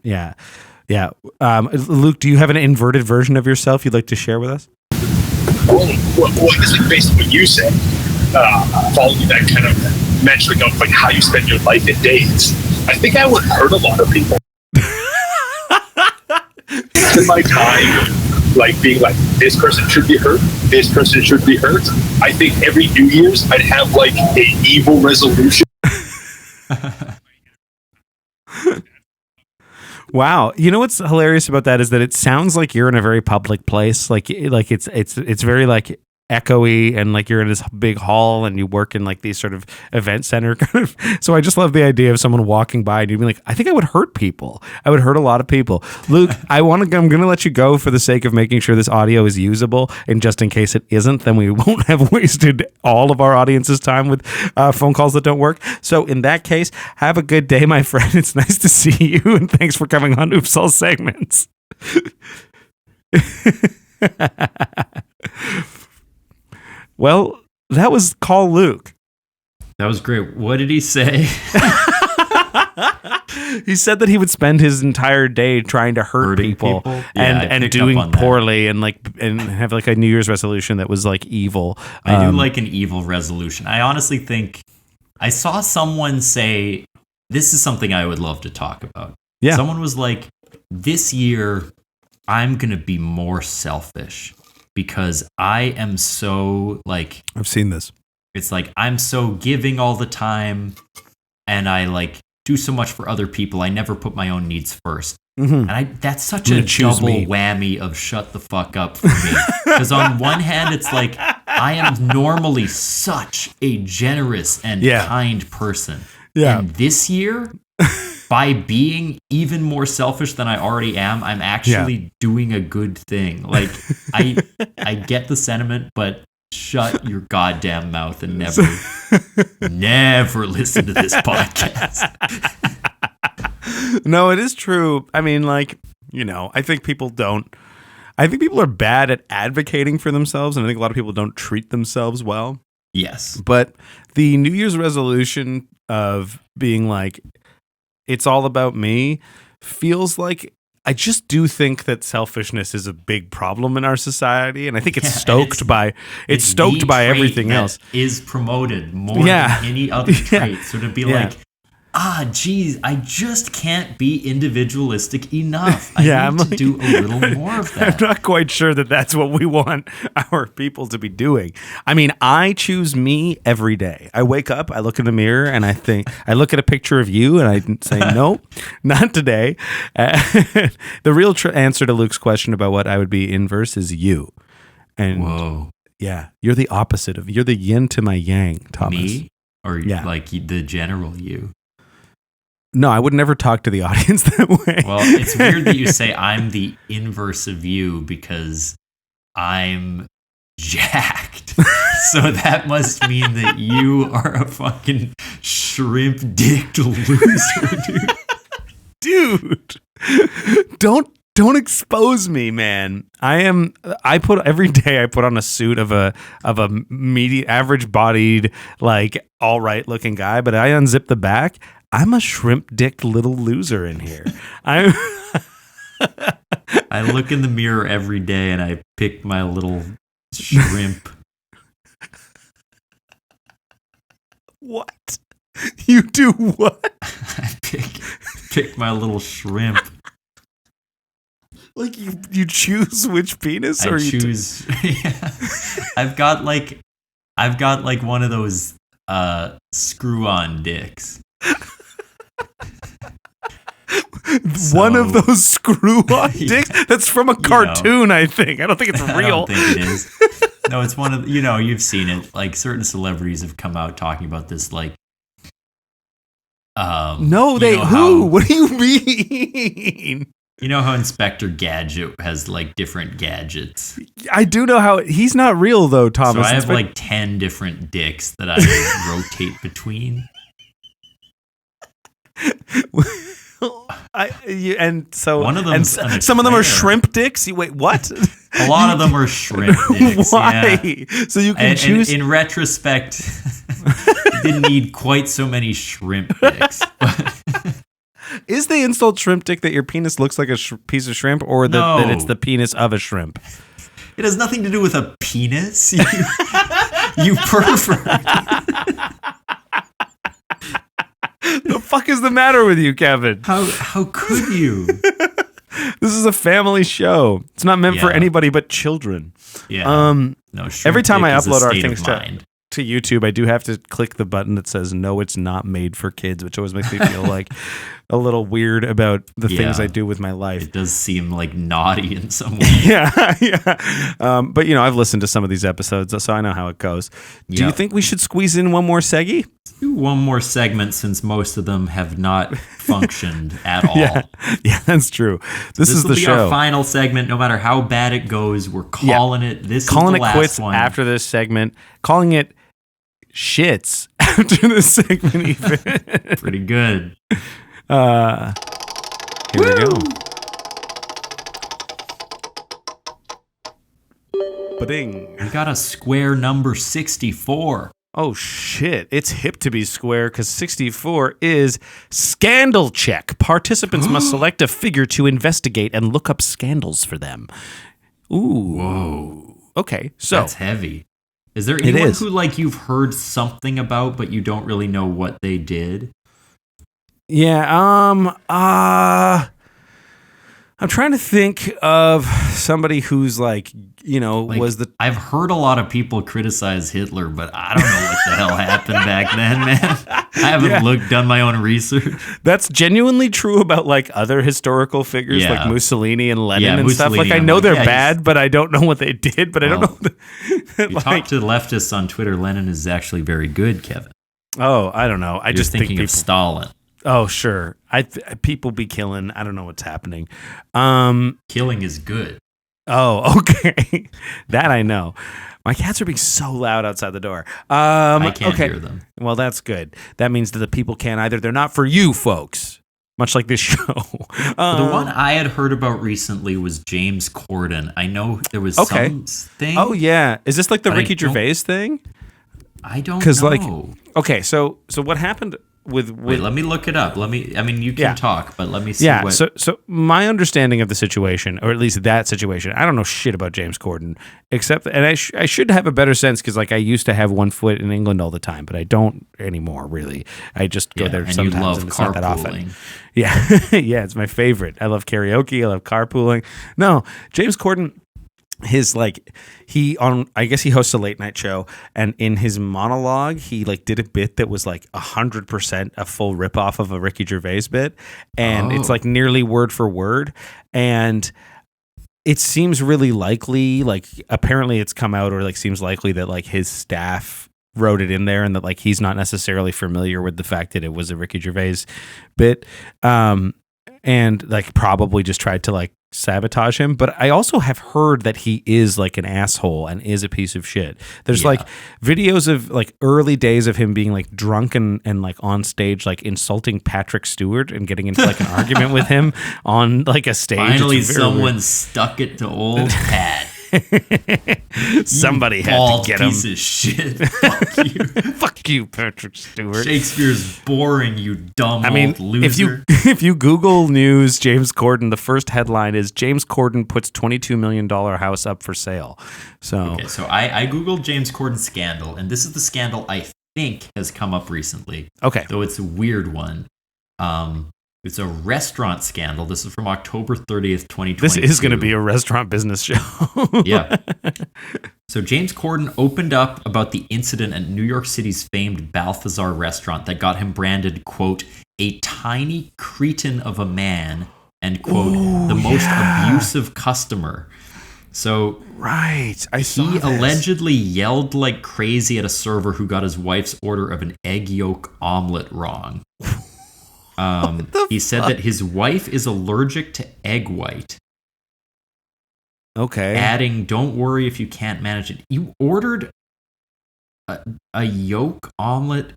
do you have an inverted version of yourself you'd like to share with us? Well, I guess like based on what you said, following that kind of metric of like how you spend your life in days, I think I would hurt a lot of people. Spend my time like being like, this person should be hurt, this person should be hurt. I think every New Year's I'd have like an evil resolution. Wow, you know what's hilarious about that is that it sounds like you're in a very public place, like it's very like echoey, and like you're in this big hall and you work in like these sort of event center kind of. So I just love the idea of someone walking by and you'd be like, I think I would hurt people. I would hurt a lot of people. Luke, I'm going to let you go for the sake of making sure this audio is usable, and just in case it isn't, then we won't have wasted all of our audience's time with phone calls that don't work. So in that case, have a good day, my friend. It's nice to see you, and thanks for coming on Oops All Segments. Well, that was Call Luke. That was great. What did he say? He said that he would spend his entire day trying to hurt people. Yeah, and doing poorly, and have like a New Year's resolution that was like evil. I do like an evil resolution. I honestly think I saw someone say, this is something I would love to talk about. Yeah. Someone was like, this year I'm going to be more selfish. Because I am so like, I've seen this. It's like I'm so giving all the time, and I like do so much for other people. I never put my own needs first. Mm-hmm. And that's such a double whammy of shut the fuck up for me. Because on one hand, it's like I am normally such a generous and kind person. Yeah. And this year, by being even more selfish than I already am, I'm actually doing a good thing. Like I get the sentiment, but shut your goddamn mouth and never listen to this podcast. No, it is true. I mean, like, you know, I think people are bad at advocating for themselves, and I think a lot of people don't treat themselves well. Yes. But the New Year's resolution of being like, it's all about me, feels like, I just do think that selfishness is a big problem in our society, and I think it's stoked by everything else. Is promoted more than any other trait. So to be like, geez, I just can't be individualistic enough. I need to do a little more of that. I'm not quite sure that that's what we want our people to be doing. I mean, I choose me every day. I wake up, I look in the mirror, and I look at a picture of you, and I say, no, not today. The real answer to Luke's question about what I would be inverse is you. And whoa. Yeah, you're the opposite of, you're the yin to my yang, Thomas. Me? Or like the general you? No, I would never talk to the audience that way. Well, it's weird that you say I'm the inverse of you because I'm jacked. So that must mean that you are a fucking shrimp-dicked loser, dude. Dude, don't expose me, man. Every day I put on a suit of a average bodied, like all right looking guy, but I unzip the back. I'm a shrimp-dicked little loser in here. I look in the mirror every day and I pick my little shrimp. What? You do what? I pick my little shrimp. Like you choose which penis, or I choose. Yeah. I've got like one of those screw-on dicks. One of those screw-on dicks? That's from a cartoon, I think. I don't think it's real. I don't think it is. No, it's one of, you've seen it. Like, certain celebrities have come out talking about this, like, no, who? What do you mean? You know how Inspector Gadget has like different gadgets. I do know how he's not real though, Thomas. So I have like 10 different dicks that I rotate between. One of them, some of them are shrimp dicks. Wait, what? A lot of them are shrimp dicks. Why? Yeah. So you can choose. In retrospect, didn't need quite so many shrimp dicks. Is the insult shrimp dick that your penis looks like a piece of shrimp, or that it's the penis of a shrimp? It has nothing to do with a penis. You pervert. The fuck is the matter with you, Kevin? How could you? This is a family show. It's not meant for anybody but children. Yeah. No. Every time I upload our things to YouTube, I do have to click the button that says "No, it's not made for kids," which always makes me feel like a little weird about the things I do with my life. It does seem like naughty in some way. Yeah. But I've listened to some of these episodes, so I know how it goes. Do you think we should squeeze in one more seggy? Do one more segment since most of them have not functioned at all. Yeah, that's true. This is the show. This will be our final segment. No matter how bad it goes, we're calling it. This calling is the last quits one. After this segment. Calling it shits after this segment even. Pretty good. Here we go. Ba-ding. We got a square number 64. Oh, shit. It's hip to be square because 64 is Scandal Check. Participants must select a figure to investigate and look up scandals for them. Ooh. Whoa. Okay, so. That's heavy. Is there anyone who you've heard something about, but you don't really know what they did? Yeah, I'm trying to think of somebody who's was the... I've heard a lot of people criticize Hitler, but I don't know what the hell happened back then, man. I haven't done my own research. That's genuinely true about other historical figures like Mussolini and Lenin and stuff. I know they're bad, but I don't know what they did, but I don't know. You talk to leftists on Twitter, Lenin is actually very good, Kevin. Oh, I don't know. You're just thinking of Stalin. Oh, sure. People be killing. I don't know what's happening. Killing is good. Oh, okay. That I know. My cats are being so loud outside the door. I can't hear them. Well, that's good. That means that the people can't either. They're not for you, folks. Much like this show. The one I had heard about recently was James Corden. I know there was something. Oh, yeah. Is this like the Ricky Gervais thing? I don't know. Okay, so what happened... Wait, let me look it up. You can talk, but let me see what... So my understanding of the situation, or at least that situation, I don't know shit about James Corden, except, and I should have a better sense because I used to have one foot in England all the time, but I don't anymore, really. I just go there sometimes and it's not that often. Yeah, yeah, it's my favorite. I love karaoke. I love carpooling. No, James Corden... I guess he hosts a late night show, and in his monologue he did a bit that was 100% a full ripoff of a Ricky Gervais bit, and it's nearly word for word, and it seems really likely, apparently it's come out, or seems likely that his staff wrote it in there, and that he's not necessarily familiar with the fact that it was a Ricky Gervais bit, and probably just tried to sabotage him. But I also have heard that he is an asshole and is a piece of shit. There's videos of early days of him being drunk and on stage insulting Patrick Stewart and getting into an argument with him on a stage. Finally someone stuck it to old Pat. Somebody had to get him. Piece of shit. Fuck you. Fuck you, Patrick Stewart. Shakespeare's boring, you dumb old loser. If you Google news James Corden, the first headline is James Corden puts $22 million house up for sale. So I Googled James Corden scandal, and this is the scandal I think has come up recently. Okay. Though it's a weird one. It's a restaurant scandal. This is from October 30th, 2022. This is going to be a restaurant business show. Yeah. So James Corden opened up about the incident at New York City's famed Balthazar restaurant that got him branded, quote, a tiny cretin of a man, and, quote, the most abusive customer. So right, he allegedly yelled like crazy at a server who got his wife's order of an egg yolk omelette wrong. He said that his wife is allergic to egg white. Okay. Adding, don't worry if you can't manage it. You ordered a yolk omelet.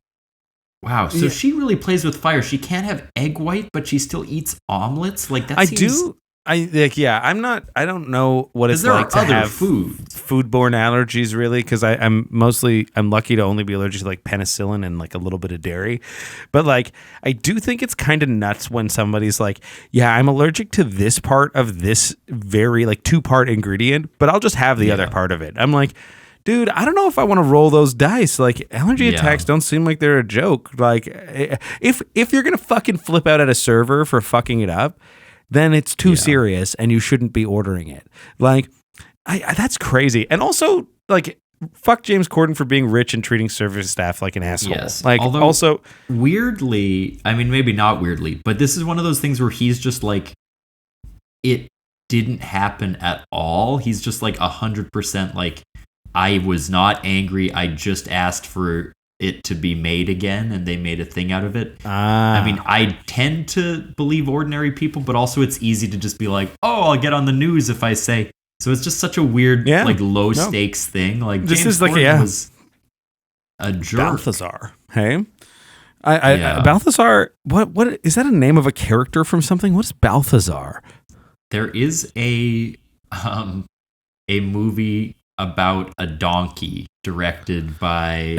Wow. So she really plays with fire. She can't have egg white, but she still eats omelets. Like that. I don't know what it's like to have foodborne allergies really, because I'm lucky to only be allergic to like penicillin and like a little bit of dairy. But like I do think it's kind of nuts when somebody's like, yeah, I'm allergic to this part of this very like 2-part ingredient, but I'll just have the other part of it. I'm like, dude, I don't know if I want to roll those dice. Like allergy attacks don't seem like they're a joke. Like if you're gonna fucking flip out at a server for fucking it up, then it's too serious and you shouldn't be ordering it. Like, that's crazy. And also, like, fuck James Corden for being rich and treating service staff like an asshole. Yes. Like, although, also, weirdly, I mean, maybe not weirdly, but this is one of those things where he's just like, it didn't happen at all. He's just like 100% like, I was not angry. I just asked for it to be made again, and they made a thing out of it. I mean, I tend to believe ordinary people, but also it's easy to just be like, oh, I'll get on the news if I say. So it's just such a weird, like low stakes thing. Like this James is like Corden was a jerk. Balthazar, hey, Balthazar. What is that? A name of a character from something? What's Balthazar? There is a movie about a donkey directed by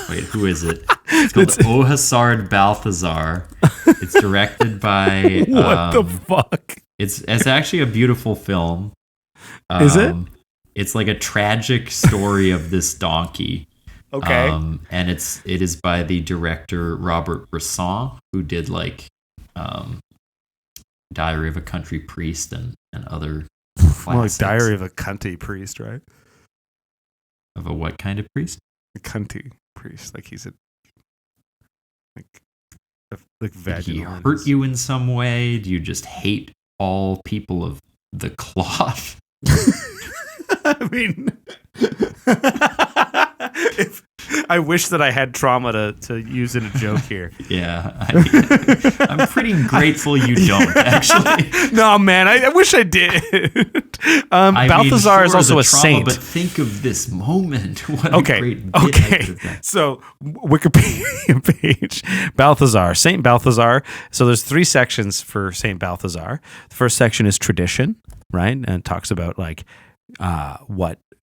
wait, who is it? It's called Ohasard Balthazar. It's directed by what the fuck? It's actually a beautiful film. Is it? It's like a tragic story of this donkey. Okay. And it is by the director Robert Bresson, who did like Diary of a Country Priest and other classics. Well, like Diary of a Cunty Priest, right? Of a what kind of priest? A cunty priest, like he's like Did he vaginal. hurt you in some way? Do you just hate all people of the cloth? I mean, I wish that I had trauma to use in a joke here. Yeah, I'm pretty grateful you don't, actually. No, man, I wish I did. Balthazar is also a saint. But think of this moment. What a great bit I could have. So, Wikipedia page, Balthazar, Saint Balthazar. So there's 3 sections for Saint Balthazar. The first section is tradition, right? And it talks about like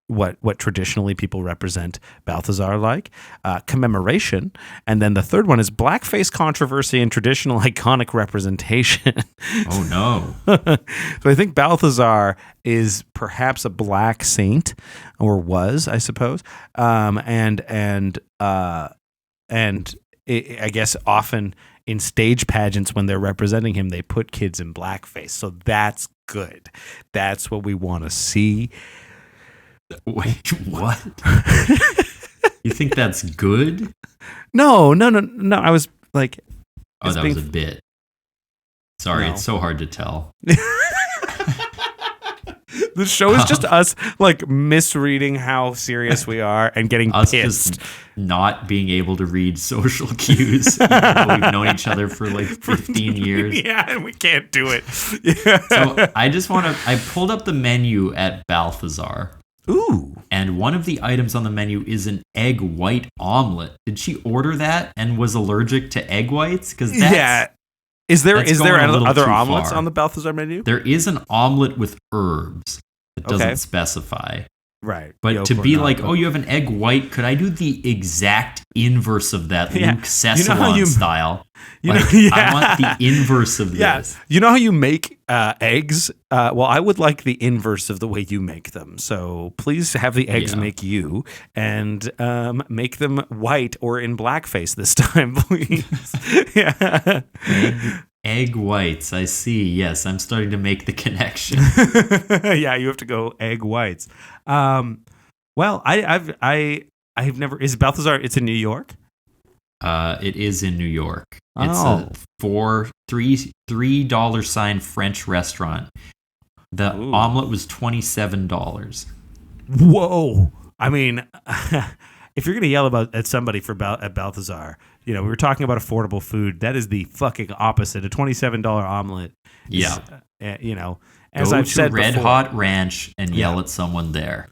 what traditionally people represent Balthazar like, commemoration, and then the third one is blackface controversy and traditional iconic representation. Oh no! So I think Balthazar is perhaps a black saint, or was, I suppose, and I guess often in stage pageants when they're representing him, they put kids in blackface. So that's good. That's what we want to see. Wait, what? You think that's good? No. I was like, oh, that was a bit. Sorry, It's so hard to tell. The show is just us like misreading how serious we are and getting us pissed. Just not being able to read social cues. Even though we've known each other for like 15 years. Yeah, and we can't do it. Yeah. So I pulled up the menu at Balthazar. Ooh. And one of the items on the menu is an egg white omelet. Did she order that and was allergic to egg whites? Because Is there other omelets on the Balthazar menu? There is an omelet with herbs. It doesn't specify. Right. But to be like, oh, you have an egg white, could I do the exact inverse of that, Luke Sessalon style? I want the inverse of this. You know how you make eggs? Well, I would like the inverse of the way you make them. So please have the eggs make you and make them white or in blackface this time, please. Yeah. Egg whites, I see. Yes, I'm starting to make the connection. Yeah, you have to go egg whites. Well, I've never. Is Balthazar? It's in New York. It is in New York. It's a $3 sign French restaurant. The omelet was $27. Whoa! I mean, if you're going to yell at somebody at Balthazar, we were talking about affordable food. That is the fucking opposite. A $27 omelet. Yeah. As Go I've to said Red before, Hot Ranch and yell at someone there.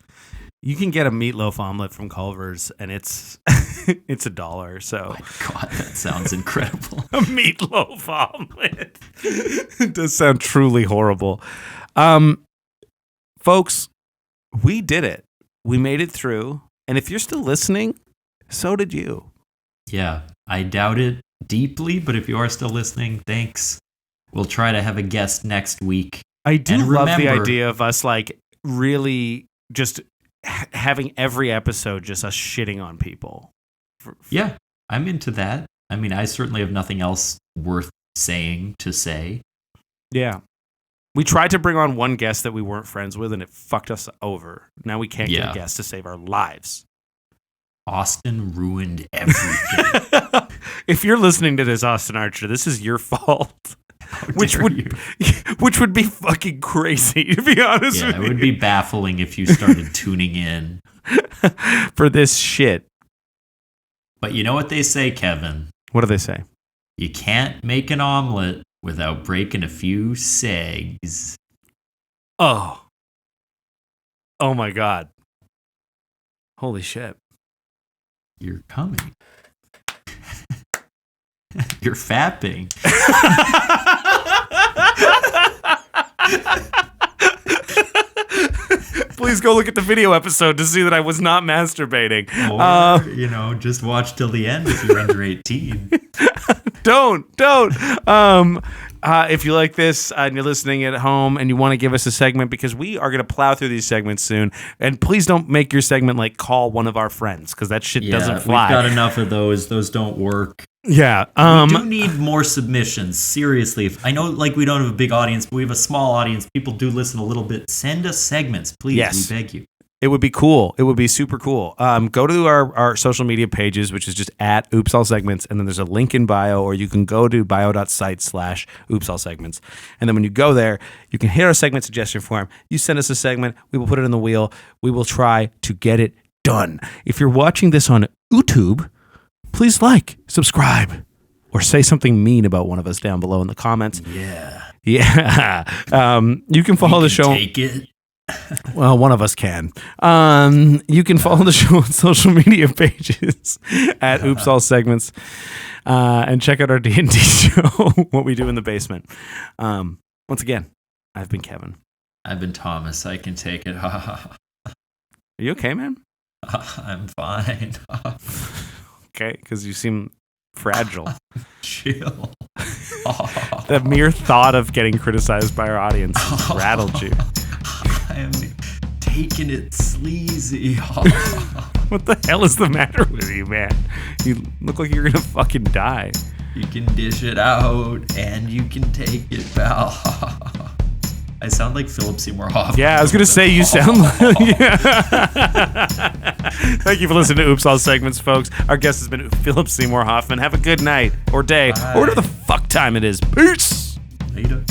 you can get a meatloaf omelet from Culver's, and it's $1. So, My God, that sounds incredible. a meatloaf omelet. It does sound truly horrible. Folks, we did it. We made it through. And if you're still listening, so did you. Yeah, I doubt it deeply, but if you are still listening, thanks. We'll try to have a guest next week. I do And love the remember- idea of us like really just having every episode just us shitting on people. Yeah, I'm into that. I mean, I certainly have nothing else worth saying to say. Yeah. We tried to bring on one guest that we weren't friends with, and it fucked us over. Now we can't get Yeah. a guest to save our lives. Austin ruined everything. If you're listening to this, Austin Archer, this is your fault. How Which dare would you. which would be fucking crazy, to be honest Yeah, with it you. would be baffling if you started tuning in. For this shit. But you know what they say, Kevin? What do they say? You can't make an omelet without breaking a few eggs. Oh my God. Holy shit. You're coming. You're fapping. Please go look at the video episode to see that I was not masturbating. Or, just watch till the end if you're under 18. Don't. If you like this and you're listening at home and you want to give us a segment, because we are going to plow through these segments soon, and please don't make your segment like call one of our friends, because that shit doesn't fly. We've got enough of those. Those don't work. Yeah. We do need more submissions. Seriously. I know we don't have a big audience, but we have a small audience. People do listen a little bit. Send us segments, please. Yes. We beg you. It would be cool. It would be super cool. Go to our social media pages, which is just at Oops All Segments, and then there's a link in bio, or you can go to bio.site/Oops All Segments. And then when you go there, you can hit our segment suggestion form. You send us a segment, we will put it in the wheel. We will try to get it done. If you're watching this on YouTube, please subscribe, or say something mean about one of us down below in the comments. Yeah. Yeah. You can follow the show. Take it. Well, one of us can. You can follow the show on social media pages at Oops All Segments, and check out our D&D show, What We Do in the Basement. Once again, I've been Kevin. I've been Thomas. I can take it. Are you okay, man? I'm fine. Okay, because you seem fragile. Chill. The mere thought of getting criticized by our audience has rattled you. I am taking it sleazy. What the hell is the matter with you, man? You look like you're gonna fucking die. You can dish it out and you can take it, pal. I sound like Philip Seymour Hoffman. Yeah, I was gonna say you sound like. Yeah. Thank you for listening to Oops All Segments, folks. Our guest has been Philip Seymour Hoffman. Have a good night or day or whatever the fuck time it is. Peace. Later.